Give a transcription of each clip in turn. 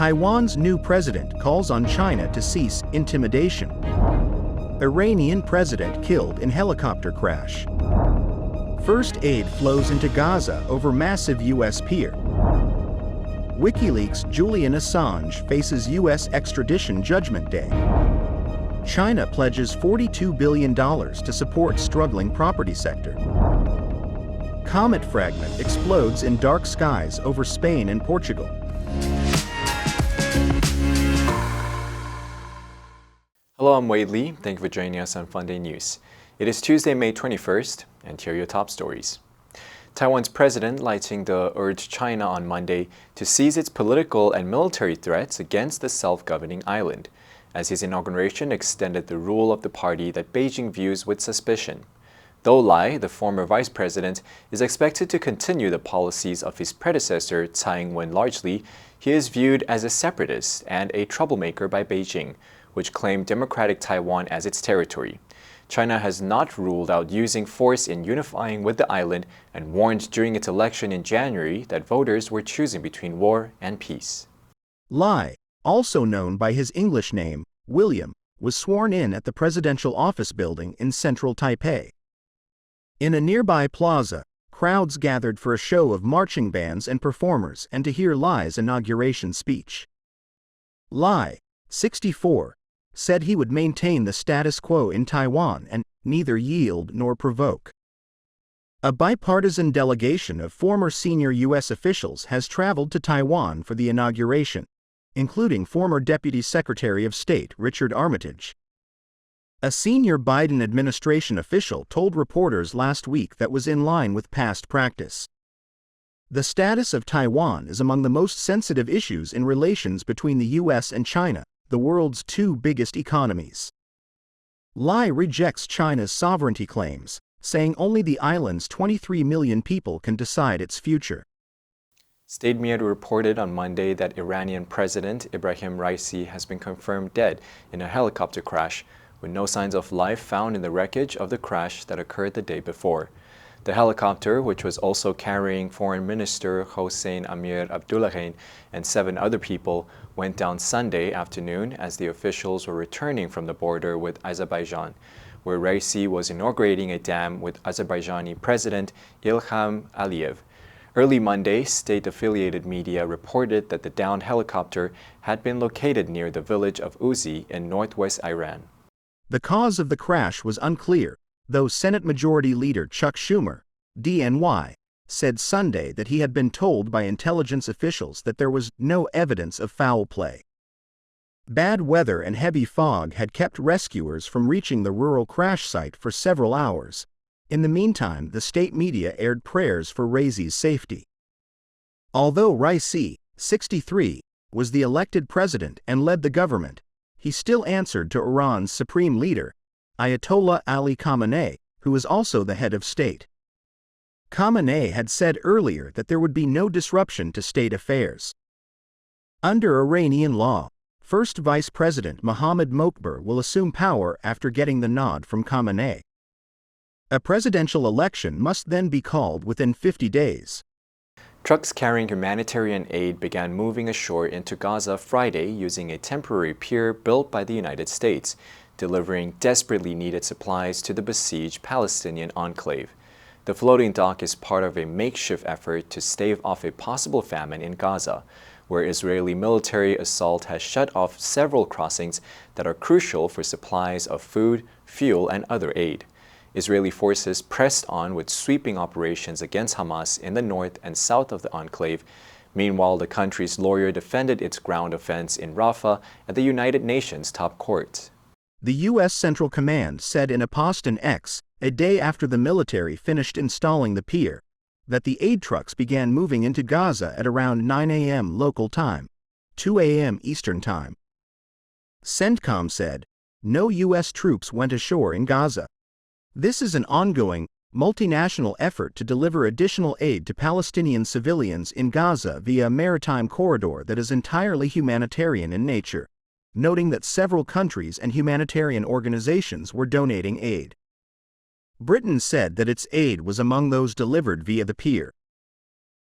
Taiwan's new president calls on China to cease intimidation. Iranian president killed in helicopter crash. First aid flows into Gaza over massive U.S. pier. WikiLeak's Julian Assange faces U.S. extradition judgment day. China pledges $42 billion to support struggling property sector. Comet Fragment explodes in dark skies over Spain and Portugal. Hello, I'm Wade Lee. Thank you for joining us on Funday News. It is Tuesday, May 21st, and here are your top stories. Taiwan's president Lai Ching-te urged China on Monday to cease its political and military threats against the self-governing island, as his inauguration extended the rule of the party that Beijing views with suspicion. Though Lai, the former vice president, is expected to continue the policies of his predecessor Tsai Ing-wen largely, he is viewed as a separatist and a troublemaker by Beijing, which claimed democratic Taiwan as its territory. China has not ruled out using force in unifying with the island and warned during its election in January that voters were choosing between war and peace. Lai, also known by his English name, William, was sworn in at the presidential office building in central Taipei. In a nearby plaza, crowds gathered for a show of marching bands and performers and to hear Lai's inauguration speech. Lai, 64, said he would maintain the status quo in Taiwan and neither yield nor provoke. A bipartisan delegation of former senior U.S. officials has traveled to Taiwan for the inauguration, including former Deputy Secretary of State Richard Armitage. A senior Biden administration official told reporters last week that was in line with past practice. The status of Taiwan is among the most sensitive issues in relations between the U.S. and China, the world's two biggest economies. Lai rejects China's sovereignty claims, saying only the island's 23 million people can decide its future. State media reported on Monday that Iranian President Ibrahim Raisi has been confirmed dead in a helicopter crash, with no signs of life found in the wreckage of the crash that occurred the day before. The helicopter, which was also carrying Foreign Minister Hossein Amir Abdullahian and 7 other people, went down Sunday afternoon as the officials were returning from the border with Azerbaijan, where Raisi was inaugurating a dam with Azerbaijani President Ilham Aliyev. Early Monday, state-affiliated media reported that the downed helicopter had been located near the village of Uzi in northwest Iran. The cause of the crash was unclear, though Senate Majority Leader Chuck Schumer, DNY, said Sunday that he had been told by intelligence officials that there was no evidence of foul play. Bad weather and heavy fog had kept rescuers from reaching the rural crash site for several hours. In the meantime, the state media aired prayers for Raisi's safety. Although Raisi, 63, was the elected president and led the government, he still answered to Iran's supreme leader, Ayatollah Ali Khamenei, who is also the head of state. Khamenei had said earlier that there would be no disruption to state affairs. Under Iranian law, first Vice President Mohammad Mokbar will assume power after getting the nod from Khamenei. A presidential election must then be called within 50 days. Trucks carrying humanitarian aid began moving ashore into Gaza Friday using a temporary pier built by the United States, delivering desperately needed supplies to the besieged Palestinian enclave. The floating dock is part of a makeshift effort to stave off a possible famine in Gaza, where Israeli military assault has shut off several crossings that are crucial for supplies of food, fuel, and other aid. Israeli forces pressed on with sweeping operations against Hamas in the north and south of the enclave. Meanwhile, the country's lawyer defended its ground offense in Rafah at the United Nations top court. The U.S. Central Command said in a post on X, a day after the military finished installing the pier, that the aid trucks began moving into Gaza at around 9 a.m. local time, 2 a.m. Eastern Time. CENTCOM said, no U.S. troops went ashore in Gaza. This is an ongoing, multinational effort to deliver additional aid to Palestinian civilians in Gaza via a maritime corridor that is entirely humanitarian in nature, noting that several countries and humanitarian organizations were donating aid. Britain said that its aid was among those delivered via the pier.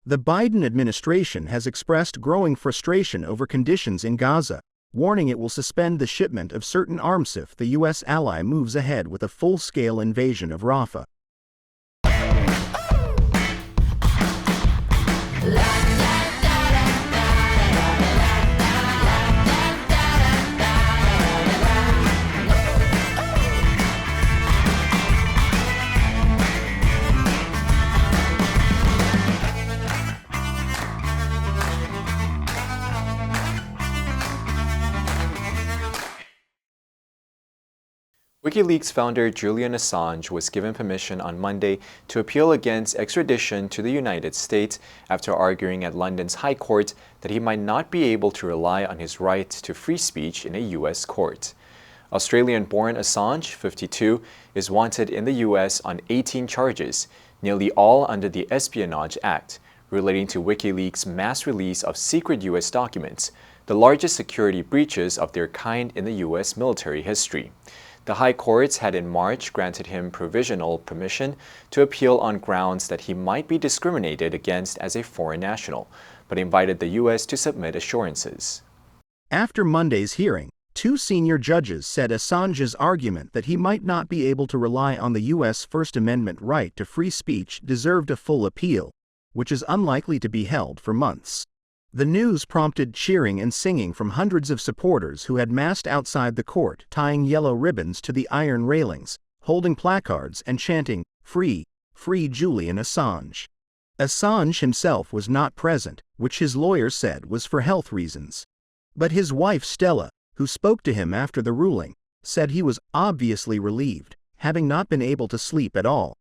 The Biden administration has expressed growing frustration over conditions in Gaza, warning it will suspend the shipment of certain arms if the U.S. ally moves ahead with a full-scale invasion of Rafah. WikiLeaks founder Julian Assange was given permission on Monday to appeal against extradition to the United States after arguing at London's High Court that he might not be able to rely on his right to free speech in a U.S. court. Australian-born Assange, 52, is wanted in the U.S. on 18 charges, nearly all under the Espionage Act, relating to WikiLeaks' mass release of secret U.S. documents, the largest security breaches of their kind in the U.S. military history. The High Courts had in March granted him provisional permission to appeal on grounds that he might be discriminated against as a foreign national, but invited the U.S. to submit assurances. After Monday's hearing, two senior judges said Assange's argument that he might not be able to rely on the U.S. First Amendment right to free speech deserved a full appeal, which is unlikely to be held for months. The news prompted cheering and singing from hundreds of supporters who had massed outside the court, tying yellow ribbons to the iron railings, holding placards and chanting, "Free, free Julian Assange." Assange himself was not present, which his lawyer said was for health reasons. But his wife Stella, who spoke to him after the ruling, said he was obviously relieved, having not been able to sleep at all.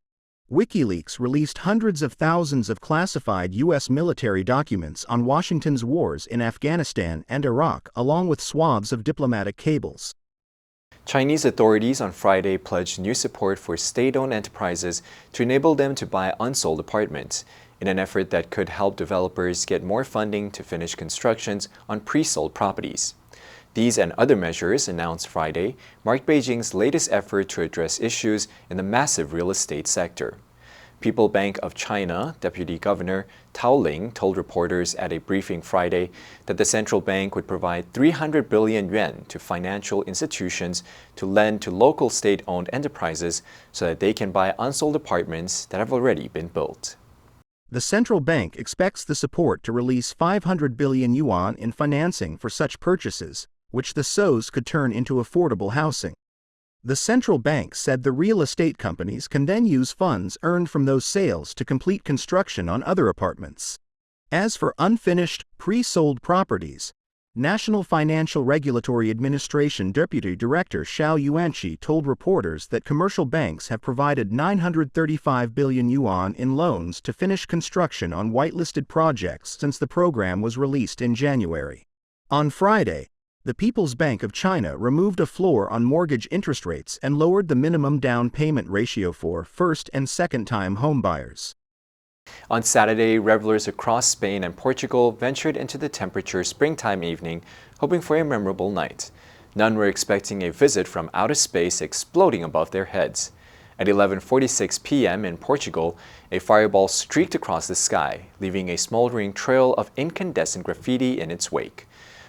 WikiLeaks released hundreds of thousands of classified U.S. military documents on Washington's wars in Afghanistan and Iraq, along with swaths of diplomatic cables. Chinese authorities on Friday pledged new support for state-owned enterprises to enable them to buy unsold apartments, in an effort that could help developers get more funding to finish constructions on pre-sold properties. These and other measures announced Friday mark Beijing's latest effort to address issues in the massive real estate sector. People Bank of China Deputy Governor Tao Ling told reporters at a briefing Friday that the central bank would provide 300 billion yuan to financial institutions to lend to local state-owned enterprises so that they can buy unsold apartments that have already been built. The central bank expects the support to release 500 billion yuan in financing for such purchases, which the SOEs could turn into affordable housing. The central bank said the real estate companies can then use funds earned from those sales to complete construction on other apartments. As for unfinished, pre-sold properties, National Financial Regulatory Administration Deputy Director Xiao Yuanqi told reporters that commercial banks have provided 935 billion yuan in loans to finish construction on whitelisted projects since the program was released in January. On Friday, the People's Bank of China removed a floor on mortgage interest rates and lowered the minimum down payment ratio for first- and second-time homebuyers. On Saturday, revelers across Spain and Portugal ventured into the temperature springtime evening, hoping for a memorable night. None were expecting a visit from outer space exploding above their heads. At 11:46 p.m. in Portugal, a fireball streaked across the sky, leaving a smoldering trail of incandescent graffiti in its wake.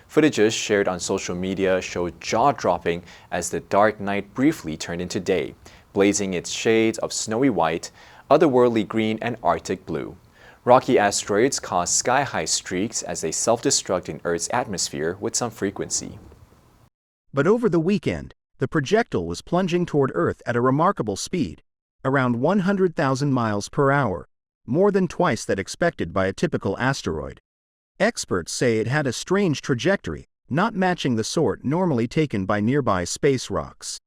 Footages shared on social media showed jaw-dropping as the dark night briefly turned into day, blazing its shades of snowy white, otherworldly green, and Arctic blue. Rocky asteroids cause sky-high streaks as they self-destruct in Earth's atmosphere with some frequency. But over the weekend, the projectile was plunging toward Earth at a remarkable speed, around 100,000 miles per hour, more than twice that expected by a typical asteroid. Experts say it had a strange trajectory, not matching the sort normally taken by nearby space rocks.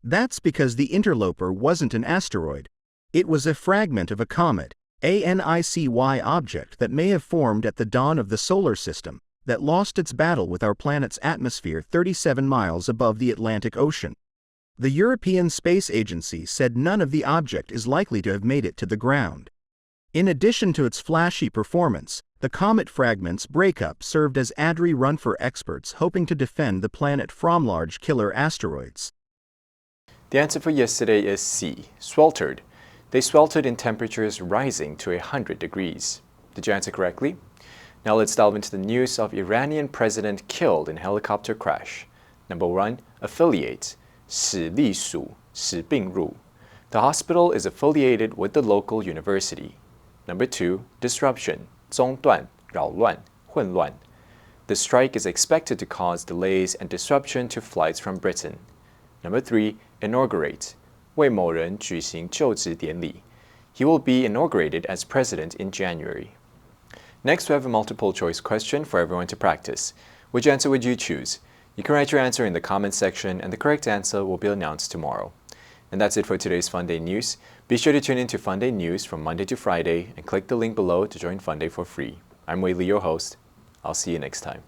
That's because the interloper wasn't an asteroid. It was a fragment of a comet, a NICY object that may have formed at the dawn of the solar system, that lost its battle with our planet's atmosphere 37 miles above the Atlantic Ocean. The European Space Agency said none of the object is likely to have made it to the ground. In addition to its flashy performance, the Comet Fragment's breakup served as ad run for experts hoping to defend the planet from large killer asteroids. The answer for yesterday is C, sweltered. They sweltered in temperatures rising to 100 degrees. Did you answer correctly? Now let's delve into the news of Iranian president killed in helicopter crash. Number 1. Affiliate. 使隶属,使并入. The hospital is affiliated with the local university. Number 2. Disruption. 中断,扰乱,混乱. The strike is expected to cause delays and disruption to flights from Britain. Number 3. Inaugurate. 为某人举行就职典礼. He will be inaugurated as president in January. Next, we have a multiple choice question for everyone to practice. Which answer would you choose? You can write your answer in the comments section, and the correct answer will be announced tomorrow. And that's it for today's Funday News. Be sure to tune in to Funday News from Monday to Friday and click the link below to join Funday for free. I'm Wei Li, your host. I'll see you next time.